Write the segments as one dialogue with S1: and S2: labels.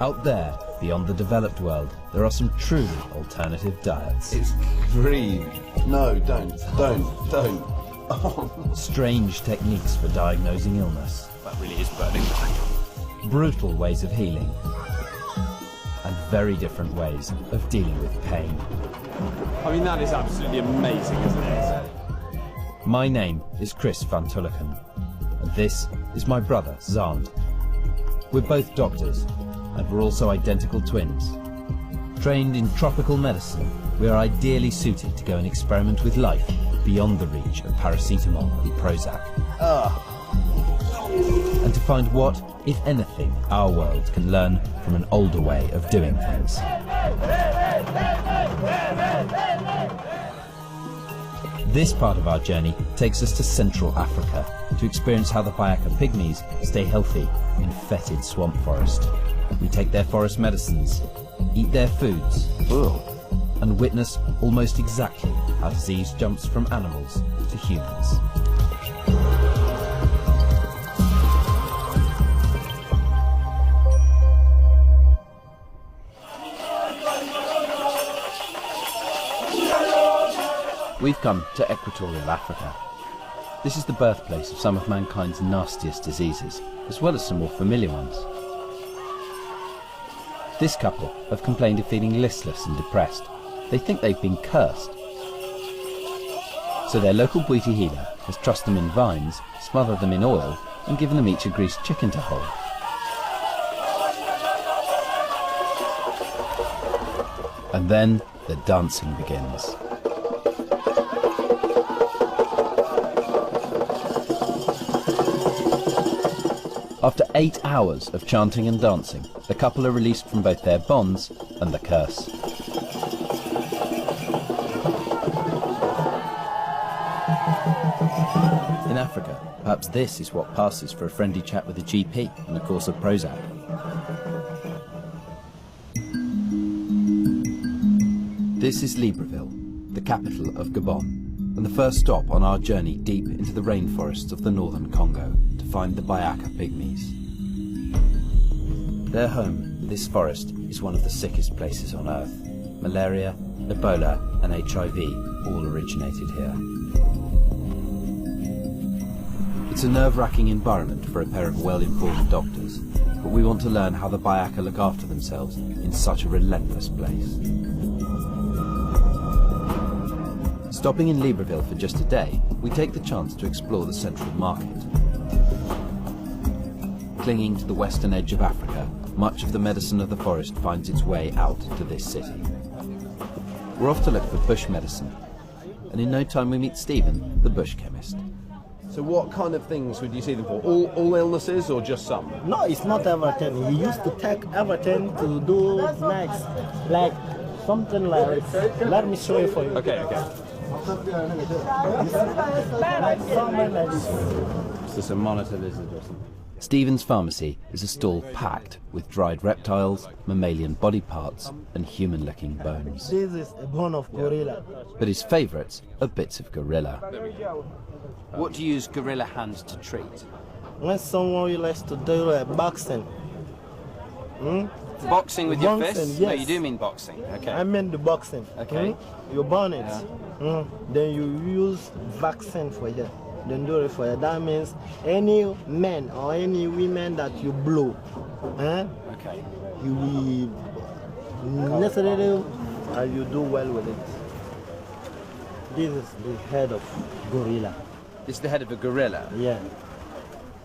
S1: Out there, beyond the developed world, there are some truly alternative diets.
S2: It's green. No, don't. Oh.
S1: Strange techniques for diagnosing illness.
S2: That really is burning.
S1: Brutal ways of healing. And very different ways of dealing with pain.
S2: I mean, that is absolutely amazing, isn't it?
S1: My name is Chris van Tulleken, and this is my brother, Xand. We're both doctors, and we're also identical twins. Trained in tropical medicine, we are ideally suited to go and experiment with life beyond the reach of paracetamol and Prozac. And to find what, if anything, our world can learn from an older way of doing things. This part of our journey takes us to Central Africa to experience how the Bayaka Pygmies stay healthy in fetid swamp forest. We take their forest medicines, eat their foods, and witness almost exactly how disease jumps from animals to humans. We've come to equatorial Africa. This is the birthplace of some of mankind's nastiest diseases, as well as some more familiar ones. This couple have complained of feeling listless and depressed. They think they've been cursed. So their local Bwiti healer has trussed them in vines, smothered them in oil, and given them each a greased chicken to hold. And then the dancing begins. After 8 hours of chanting and dancing, the couple are released from both their bonds and the curse. In Africa, perhaps this is what passes for a friendly chat with a GP and a course of Prozac. This is Libreville, the capital of Gabon, and the first stop on our journey deep into the rainforests of the northern Congo to find the Bayaka Pygmies. Their home, this forest, is one of the sickest places on Earth. Malaria, Ebola and HIV all originated here. It's a nerve-wracking environment for a pair of well-informed doctors, but we want to learn how the Bayaka look after themselves in such a relentless place. Stopping in Libreville for just a day, we take the chance to explore the central market. Clinging to the western edge of Africa, much of the medicine of the forest finds its way out to this city. We're off to look for bush medicine, and in no time we meet Stephen, the bush chemist.
S2: So what kind of things would you see them for? All illnesses or just some?
S3: No, it's not everything. He used to take everything to do next, like something like, let me show you for you.
S2: Okay.
S3: Like something like this.
S2: Is this a monitor lizard or something?
S1: Stephen's pharmacy is a stall packed with dried reptiles, mammalian body parts and human-looking bones.
S3: This is a bone of gorilla.
S1: But his favourites are bits of gorilla.
S4: What do you use gorilla hands to treat?
S3: When someone likes to do boxing.
S4: Boxing with your
S3: Boxing,
S4: fists?
S3: yes.
S4: No, you do mean boxing. Okay.
S3: I mean the boxing.
S4: Okay.
S3: You burn it. Then you use vaccine for that. Then do it for that. That means any men or any women that you blow,
S4: Okay.
S3: you will necessarily you do well with it. This is the head of gorilla.
S4: This is the head of a gorilla.
S3: Yeah.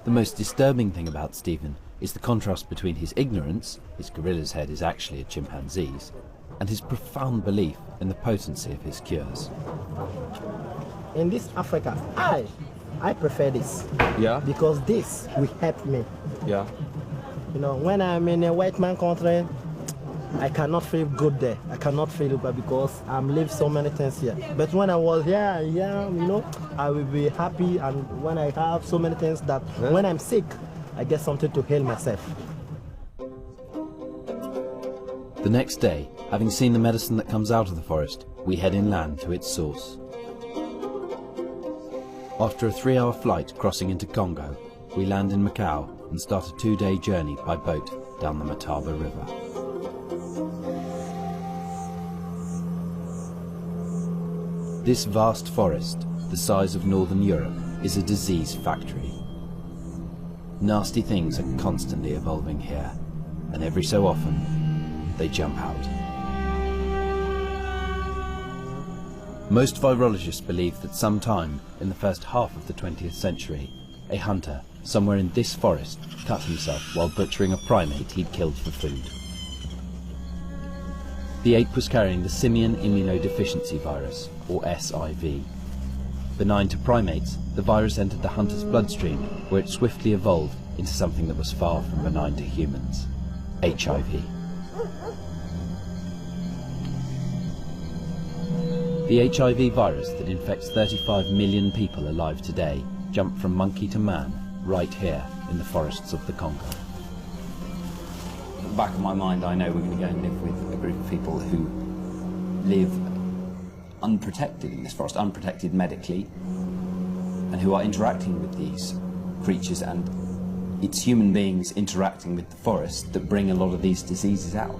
S1: The most disturbing thing about Stephen is the contrast between his ignorance, his gorilla's head is actually a chimpanzee's, and his profound belief in the potency of his cures.
S3: In this Africa, I prefer this.
S2: Yeah?
S3: Because this will help me.
S2: Yeah.
S3: You know, when I'm in a white man country, I cannot feel good there. I cannot feel good because I'm lived so many things here. But when I was here, I will be happy, and when I have so many things that when I'm sick, I get something to heal myself.
S1: The next day, having seen the medicine that comes out of the forest, we head inland to its source. After a 3-hour flight crossing into Congo, we land in Macau, and start a 2-day journey by boat down the Mataba River. This vast forest, the size of northern Europe, is a disease factory. Nasty things are constantly evolving here, and every so often, they jump out. Most virologists believe that sometime in the first half of the 20th century, a hunter somewhere in this forest cut himself while butchering a primate he'd killed for food. The ape was carrying the simian immunodeficiency virus, or SIV. Benign to primates, the virus entered the hunter's bloodstream, where it swiftly evolved into something that was far from benign to humans: HIV. The HIV virus that infects 35 million people alive today jumped from monkey to man right here in the forests of the Congo.
S4: At the back of my mind, I know we're going to go and live with a group of people who live unprotected in this forest, unprotected medically, and who are interacting with these creatures, and it's human beings interacting with the forest that bring a lot of these diseases out.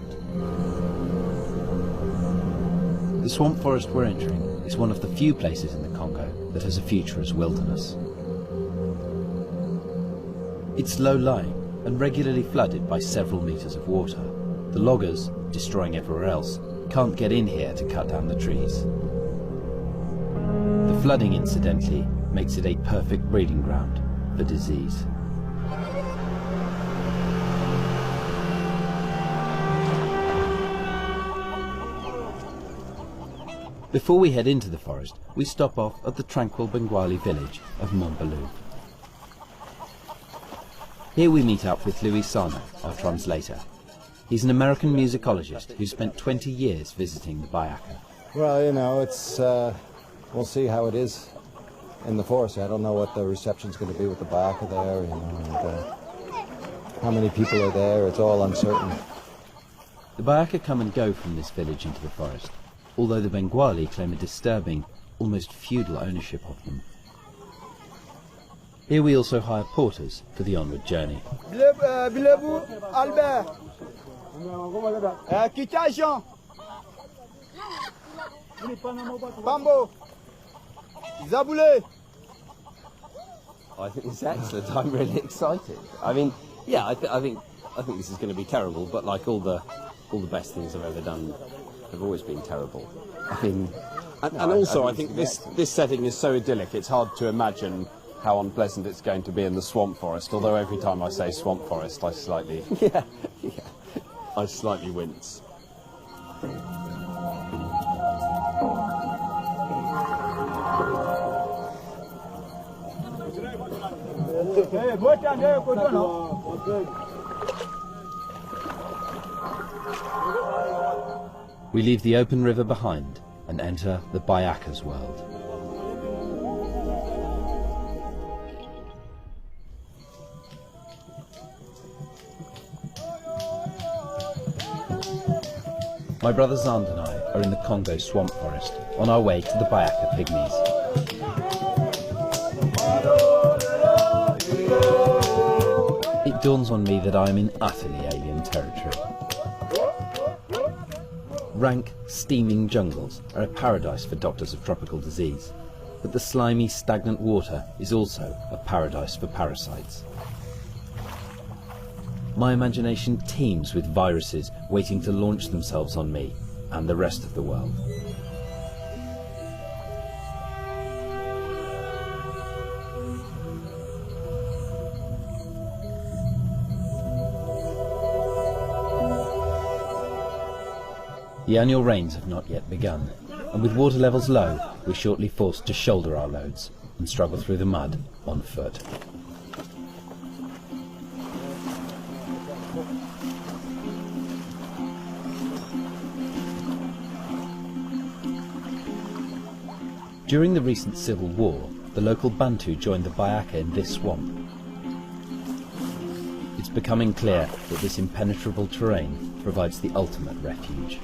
S1: The swamp forest we're entering is one of the few places in the Congo that has a future as wilderness. It's low-lying and regularly flooded by several meters of water. The loggers, destroying everywhere else, can't get in here to cut down the trees. The flooding, incidentally, makes it a perfect breeding ground for disease. Before we head into the forest, we stop off at the tranquil Benguali village of Montbelou. Here we meet up with Louis Sana, our translator. He's an American musicologist who spent 20 years visiting the Bayaka.
S5: Well, you know, it's, we'll see how it is in the forest. I don't know what the reception's going to be with the Bayaka there, you know, and how many people are there. It's all uncertain.
S1: The Bayaka come and go from this village into the forest, although the Benguali claim a disturbing, almost feudal ownership of them. Here we also hire porters for the onward journey.
S6: Albert. Jean. Bambo. Zaboulé.
S7: I think it's excellent. I'm really excited. I mean, yeah, I think this is going to be terrible, but like all the best things I've ever done have always been terrible. I mean,
S2: and also I think this setting is so idyllic. It's hard to imagine how unpleasant it's going to be in the swamp forest. Although every time I say swamp forest, I slightly I slightly wince.
S1: We leave the open river behind and enter the Bayaka's world. My brother Xand and I are in the Congo swamp forest on our way to the Bayaka Pygmies. It dawns on me that I am in utterly alien territory. Rank, steaming jungles are a paradise for doctors of tropical disease, but the slimy, stagnant water is also a paradise for parasites. My imagination teems with viruses waiting to launch themselves on me and the rest of the world. The annual rains have not yet begun, and with water levels low, we're shortly forced to shoulder our loads and struggle through the mud on foot. During the recent civil war, the local Bantu joined the Bayaka in this swamp. It's becoming clear that this impenetrable terrain provides the ultimate refuge.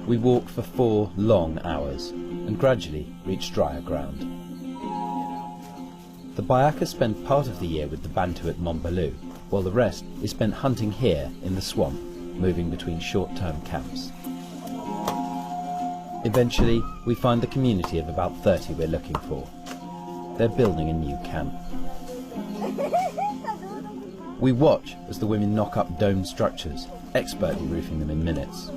S1: We walk for 4 long hours and gradually reach drier ground. The Bayaka spend part of the year with the Bantu at Montbelou, while the rest is spent hunting here in the swamp, moving between short-term camps. Eventually, we find the community of about 30 we're looking for. They're building a new camp. We watch as the women knock up domed structures, expertly roofing them in minutes,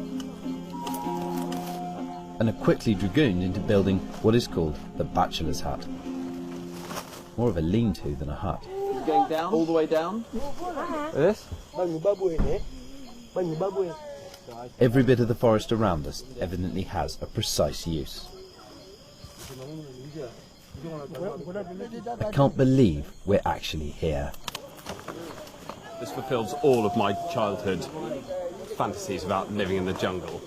S1: and are quickly dragooned into building what is called the bachelor's hut. More of a lean-to than a hut.
S7: Going down, all the way down?
S2: This?
S1: Every bit of the forest around us evidently has a precise use. I can't believe we're actually here.
S2: This fulfills all of my childhood fantasies about living in the jungle.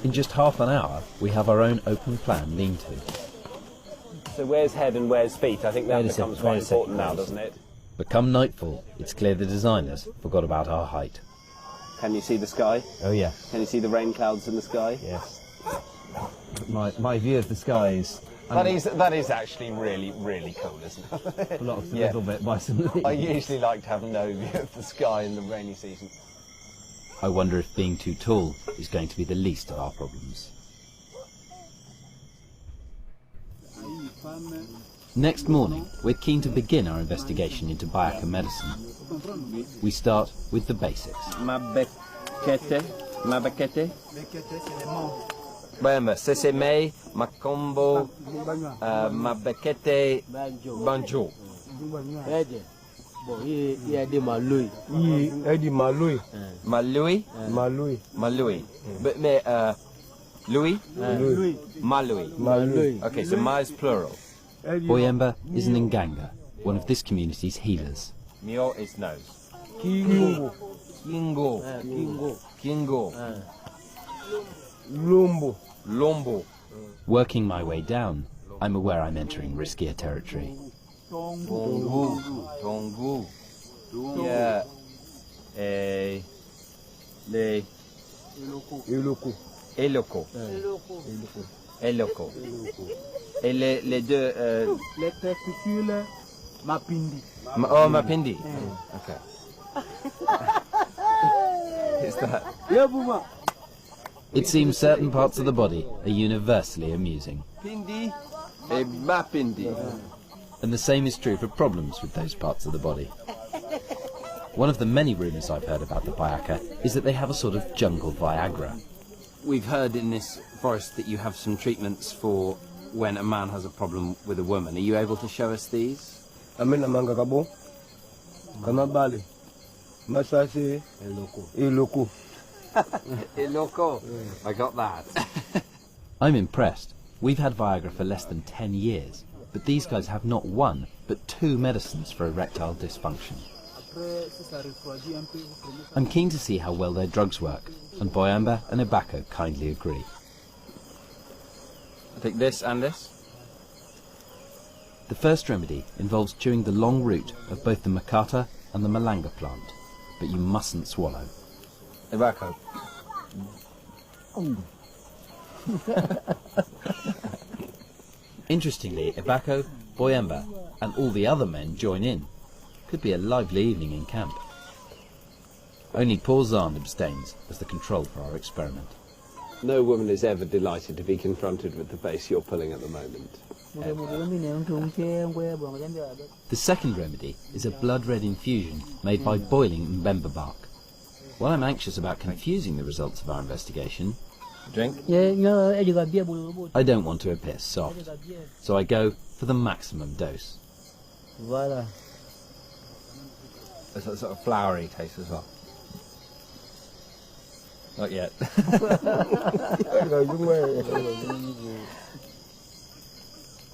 S1: In just half an hour, we have our own open-plan lean-to.
S7: So where's head and where's feet? I think that becomes quite important now, doesn't it?
S1: But come nightfall, it's clear the designers forgot about our height.
S7: Can you see the sky?
S5: Oh yeah.
S7: Can you see the rain clouds in the sky?
S5: Yes.
S4: My view of the sky is
S2: That is actually really cool, isn't it?
S4: a little bit by some leaves.
S2: I usually like to have no view of the sky in the rainy season.
S1: I wonder if being too tall is going to be the least of our problems. Next morning, we're keen to begin our investigation into Bayaka medicine. We start with the basics.
S7: Mabekete.
S8: Bayamba, Seseme, Makombo, Mabekete, Banjo. Malui. But me, Louis? Malui. Okay, so Ma is plural.
S1: Boyemba is an nganga, one of this community's healers.
S8: Mio is nose. Kingo. Lombo.
S1: Working my way down, I'm aware I'm entering riskier territory.
S8: Tongu. Yeah. Eloko. Et les deux...
S6: Les testicules, Mapindi.
S8: Oh, Mapindi. Okay. Is that...
S1: It seems certain parts of the body are universally amusing.
S8: Pindi et Mapindi.
S1: And the same is true for problems with those parts of the body. One of the many rumours I've heard about the Bayaka is that they have a sort of jungle Viagra.
S7: We've heard in this forest that you have some treatments for when a man has a problem with a woman. Are you able to show us these?
S6: Amena manga kabo. Kamabali. Masasi. Iloko.
S7: Iloko. I got that.
S1: I'm impressed. We've had Viagra for less than 10 years, but these guys have not one, but 2 medicines for erectile dysfunction. I'm keen to see how well their drugs work, and Boyamba and Ebako kindly agree.
S7: I think this and this.
S1: The first remedy involves chewing the long root of both the makata and the malanga plant, but you mustn't swallow.
S7: Ebako.
S1: Interestingly, Ebako, Boyamba, and all the other men join in. Could be a lively evening in camp. Only poor Xand abstains as the control for our experiment.
S2: No woman is ever delighted to be confronted with the face you're pulling at the moment.
S1: The second remedy is a blood-red infusion made by boiling mbemba bark. While I'm anxious about confusing the results of our investigation,
S8: Drink?
S1: I don't want to appear soft, so I go for the maximum dose.
S3: Voilà.
S8: It's a sort of flowery taste as well. Not yet.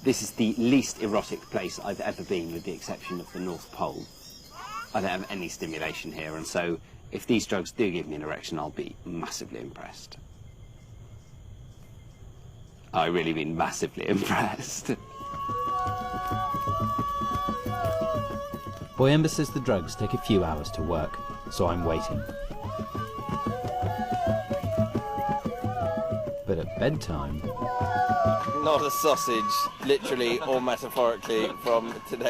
S7: This is the least erotic place I've ever been, with the exception of the North Pole. I don't have any stimulation here, and so if these drugs do give me an erection, I'll be massively impressed. I really mean massively impressed.
S1: Boyemba says the drugs take a few hours to work, so I'm waiting. But at bedtime...
S7: not a sausage, literally or metaphorically, from today.